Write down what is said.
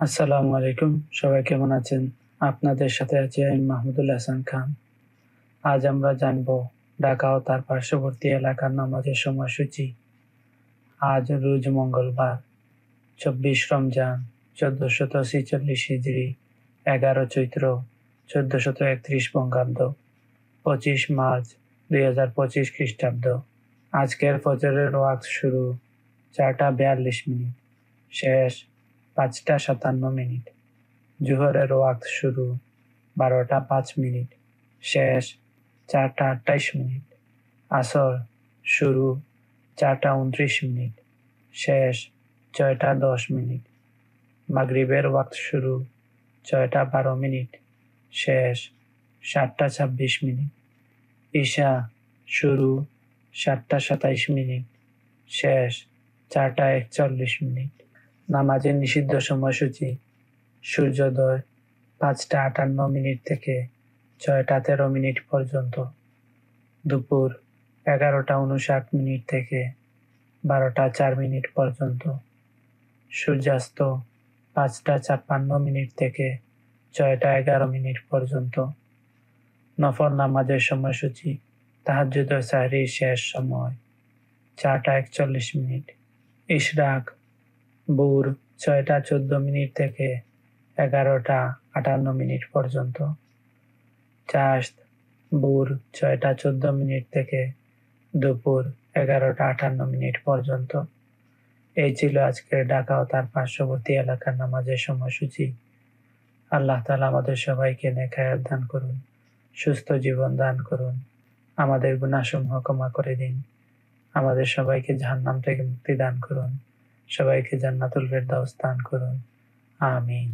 আসসালামু আলাইকুম। সবাই কেমন আছেন? আপনাদের সাথে আছি আমি মাহমুদুল হাসান খান। আজ আমরা জানব ঢাকা ও তার পার্শ্ববর্তী এলাকার নামাজের সময়সূচি। আজ রোজ মঙ্গলবার ২৪ রমজান ১৪৪৬ হিজরি, ১১ চৈত্র ১৪৩১ বঙ্গাব্দ, ২৫ মার্চ ২০২৫ খ্রিস্টাব্দ। আজকের ফজরের ওয়াক্ত শুরু ৪টা ৪২ মিনিট, শেষ ৫টা ৫৭ মিনিট। জোহরের ওয়াক্ত শুরু ১২টা ৫ মিনিট, শেষ ৪টা ২৮ মিনিট। আসর শুরু ৪টা ২৯ মিনিট, শেষ ৬টা ১০ মিনিট। মাগরিবের ওয়াক্ত শুরু ৬টা ১২ মিনিট, শেষ ৭টা ২৬ মিনিট। ঈশা শুরু ৭টা ২৭ মিনিট, শেষ ৪টা ৪১মিনিট। নামাজের নিষিদ্ধ সময়সূচি: সূর্যোদয় ৫টা ৫৮ মিনিট থেকে ৬টা ১৩ মিনিট পর্যন্ত, দুপুর ১১টা ৫৯ মিনিট থেকে ১২টা ৪ মিনিট পর্যন্ত, সূর্যাস্ত ৫টা ৫৬ মিনিট থেকে ৬টা ১১ মিনিট পর্যন্ত। নফল নামাজের সময়সূচি: তাহাজ্জুদ ও সাহরির শেষ সময় ৪টা ৪১মিনিট। ইশরাক ভোর ৬টা ১৪ মিনিট থেকে ১১টা ৫৮ মিনিট পর্যন্ত। চাশত ভোর ৬টা ১৪ মিনিট থেকে দুপুর ১১টা ৫৮ মিনিট পর্যন্ত। এই ছিল আজকের ঢাকা ও তার পার্শ্ববর্তী এলাকার নামাজের সময়সূচি। আল্লাহ তাআলা আমাদের সবাইকে নেক হায়াত দান করুন, সুস্থ জীবন দান করুন, আমাদের গুনাহসমূহ ক্ষমা করে দিন, আমাদের সবাইকে জাহান্নাম থেকে মুক্তি দান করুন, সবাইকে জান্নাতুল ফেরদাউস দান করুন। আমিন।